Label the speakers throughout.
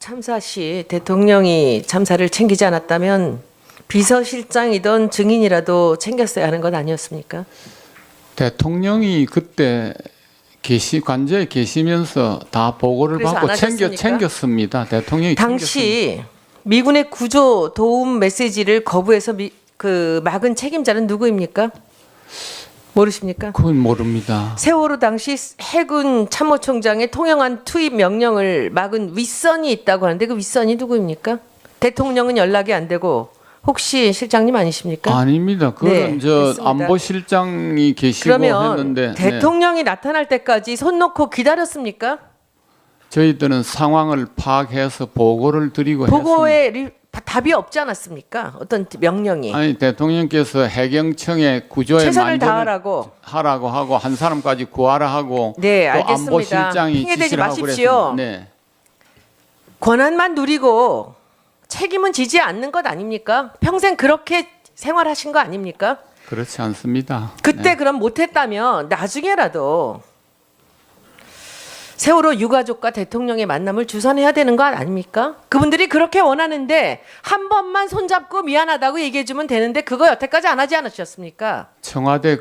Speaker 1: 참사 시 대통령이 참사를 챙기지 않았다면 비서실장이던 증인이라도 챙겼어야 하는 것 아니었습니까?
Speaker 2: 대통령이 그때 관저에 계시면서 다 보고를
Speaker 1: 그래서
Speaker 2: 받고
Speaker 1: 안 하셨습니까?
Speaker 2: 챙겼습니다. 대통령이
Speaker 1: 당시 미군의 구조 도움 메시지를 거부해서 막은 책임자는 누구입니까? 모르십니까?
Speaker 2: 그건 모릅니다.
Speaker 1: 세월호 당시 해군 참모총장의 통영안 투입 명령을 막은 윗선이 있다고 하는데 그 윗선이 누구입니까? 대통령은 연락이 안 되고 혹시 실장님 아니십니까?
Speaker 2: 아닙니다. 그건
Speaker 1: 네,
Speaker 2: 저
Speaker 1: 됐습니다.
Speaker 2: 안보실장이 계시고
Speaker 1: 그러면
Speaker 2: 했는데
Speaker 1: 대통령이 나타날 때까지 손 놓고 기다렸습니까?
Speaker 2: 저희들은 상황을 파악해서 보고를 드리고 했습니다.
Speaker 1: 보고에 답이 없지 않았습니까? 어떤 명령이
Speaker 2: 아니 대통령께서 해경청에 구조에
Speaker 1: 최선을
Speaker 2: 만전을
Speaker 1: 다하라고.
Speaker 2: 하라고 하고 한 사람까지 구하라 하고
Speaker 1: 네,
Speaker 2: 또
Speaker 1: 알겠습니다.
Speaker 2: 안보실장이
Speaker 1: 핑계대지
Speaker 2: 지시를 하고
Speaker 1: 마십시오.
Speaker 2: 그랬습니다. 네.
Speaker 1: 권한만 누리고 책임은 지지 않는 것 아닙니까? 평생 그렇게 생활하신 거 아닙니까?
Speaker 2: 그렇지 않습니다.
Speaker 1: 그때
Speaker 2: 네.
Speaker 1: 그럼 못했다면 나중에라도 세월호 유가족과 대통령의 만남을 주선해야 되는 거 아닙니까? 그분들이 그렇게 원하는데 한 번만 손잡고 미안하다고 얘기해주면 되는데 그거 여태까지 안 하지 않으셨습니까?
Speaker 2: 청와대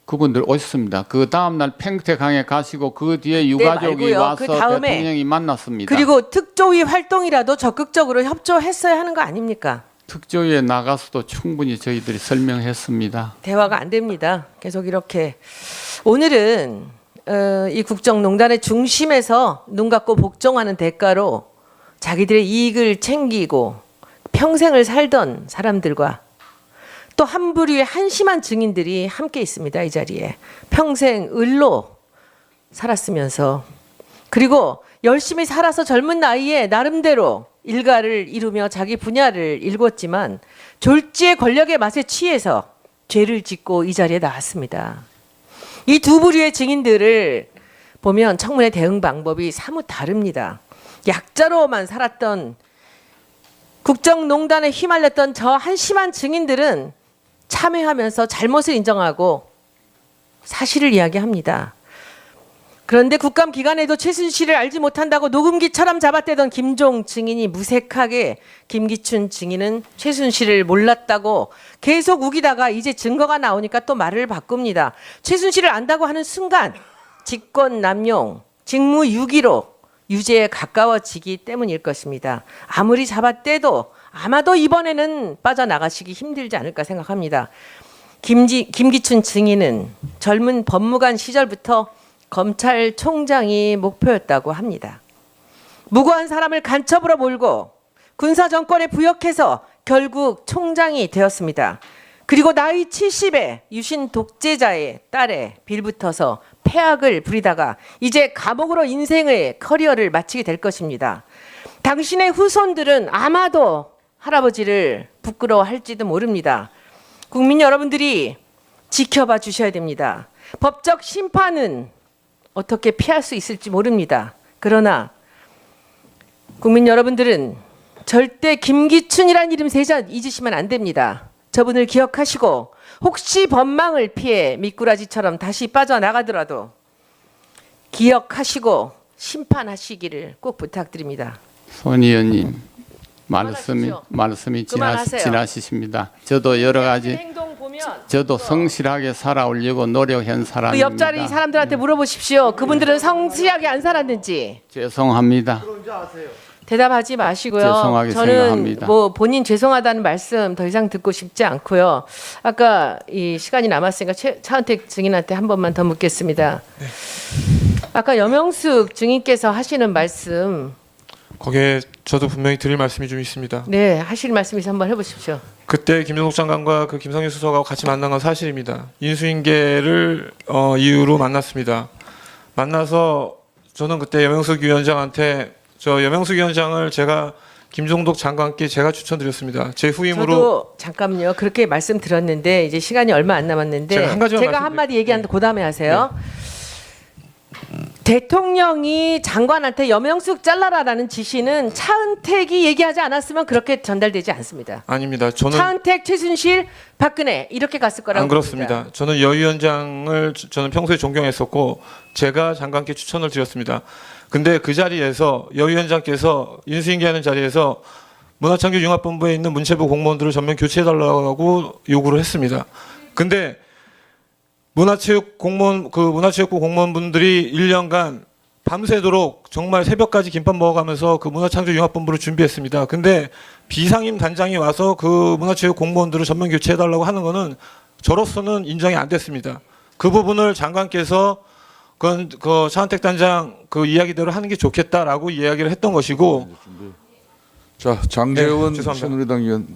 Speaker 2: 그분들 오셨습니다. 그 다음 날 팽태강에 가시고 그 뒤에 유가족이
Speaker 1: 말고요.
Speaker 2: 와서
Speaker 1: 그 다음에
Speaker 2: 대통령이 만났습니다.
Speaker 1: 그리고 특조위 활동이라도 적극적으로 협조했어야 하는 거 아닙니까?
Speaker 2: 특조위에 나가서도 충분히 저희들이 설명했습니다.
Speaker 1: 대화가 안 됩니다. 계속 이렇게 오늘은 이 국정농단의 중심에서 눈 감고 복종하는 대가로 자기들의 이익을 챙기고 평생을 살던 사람들과 또 한 부류의 한심한 증인들이 함께 있습니다. 이 자리에 평생 을로 살았으면서 그리고 열심히 살아서 젊은 나이에 나름대로 일가를 이루며 자기 분야를 일궜지만 졸지의 권력의 맛에 취해서 죄를 짓고 이 자리에 나왔습니다. 이 두 부류의 증인들을 보면 청문회 대응 방법이 사뭇 다릅니다. 약자로만 살았던 국정농단에 휘말렸던 저 한심한 증인들은 참회하면서 잘못을 인정하고 사실을 이야기합니다. 그런데 국감 기간에도 최순실을 알지 못한다고 녹음기처럼 잡아떼던 김종 증인이 무색하게 김기춘 증인은 최순실을 몰랐다고 계속 우기다가 이제 증거가 나오니까 또 말을 바꿉니다. 최순실을 안다고 하는 순간 직권 남용, 직무유기로 유죄에 가까워지기 때문일 것입니다. 아무리 잡아떼도 아마도 이번에는 빠져나가시기 힘들지 않을까 생각합니다. 김기춘 증인은 젊은 법무관 시절부터 검찰총장이 목표였다고 합니다. 무고한 사람을 간첩으로 몰고 군사정권에 부역해서 결국 총장이 되었습니다. 그리고 나이 70에 유신 독재자의 딸에 빌붙어서 폐악을 부리다가 이제 감옥으로 인생의 커리어를 마치게 될 것입니다. 당신의 후손들은 아마도 할아버지를 부끄러워할지도 모릅니다. 국민 여러분들이 지켜봐 주셔야 됩니다. 법적 심판은 어떻게 피할 수 있을지 모릅니다. 그러나 국민 여러분들은 절대 김기춘이라는 이름 세자 잊으시면 안 됩니다. 저분을 기억하시고 혹시 법망을 피해 미꾸라지처럼 다시 빠져나가더라도 기억하시고 심판하시기를 꼭 부탁드립니다.
Speaker 2: 손 의원님
Speaker 1: 그만하십시오.
Speaker 2: 말씀이
Speaker 1: 그만하세요.
Speaker 2: 지나시십니다. 저도 여러 가지
Speaker 1: 행동 보면
Speaker 2: 저도 성실하게 살아오려고 노력한
Speaker 1: 그
Speaker 2: 사람입니다.
Speaker 1: 옆자리 사람들한테 물어보십시오. 그분들은 성실하게 안 살았는지.
Speaker 2: 죄송합니다.
Speaker 1: 대답하지 마시고요.
Speaker 2: 죄송하게
Speaker 1: 저는
Speaker 2: 생각합니다.
Speaker 1: 뭐 본인 죄송하다는 말씀 더 이상 듣고 싶지 않고요. 아까 이 시간이 남았으니까 차은택 증인한테 한 번만 더 묻겠습니다. 아까 염영숙 증인께서 하시는 말씀,
Speaker 3: 거기에 저도 분명히 드릴 말씀이 좀 있습니다.
Speaker 1: 네, 하실 말씀 있어 한번 해보십시오.
Speaker 3: 그때 김종국 장관과 그 김성일 수석하고 같이 만난 건 사실입니다. 인수인계를 이유로 만났습니다. 만나서 저는 그때 염영숙 위원장한테 염영숙 위원장을 제가 김종덕 장관께 제가 추천드렸습니다. 제 후임으로.
Speaker 1: 저도 잠깐만요. 그렇게 말씀드렸는데 이제 시간이 얼마 안 남았는데
Speaker 3: 제가 한 가지만
Speaker 1: 한마디 얘기하는데 그 다음에 하세요. 대통령이 장관한테 여명숙 잘라라라는 지시는 차은택이 얘기하지 않았으면 그렇게 전달되지 않습니다.
Speaker 3: 아닙니다. 저는
Speaker 1: 차은택, 최순실, 박근혜 이렇게 갔을 거라고
Speaker 3: 안 그렇습니다.
Speaker 1: 봅니다.
Speaker 3: 저는 여 위원장을 저는 평소에 존경했었고 제가 장관께 추천을 드렸습니다. 근데 그 자리에서 여 위원장께서 인수인계 하는 자리에서 문화창조 융합본부에 있는 문체부 공무원들을 전면 교체해달라고 요구를 했습니다. 근데 문화체육부 공무원분들이 1년간 밤새도록 정말 새벽까지 김밥 먹어가면서 그 문화창조융합본부를 준비했습니다. 근데 비상임 단장이 와서 그 문화체육 공무원들을 전면 교체해달라고 하는 거는 저로서는 인정이 안 됐습니다. 그 부분을 장관께서 그 차은택 단장 그 이야기대로 하는 게 좋겠다라고 이야기를 했던 것이고.
Speaker 4: 자, 장재원
Speaker 3: 네, 죄송합니다.
Speaker 4: 새누리당 의원.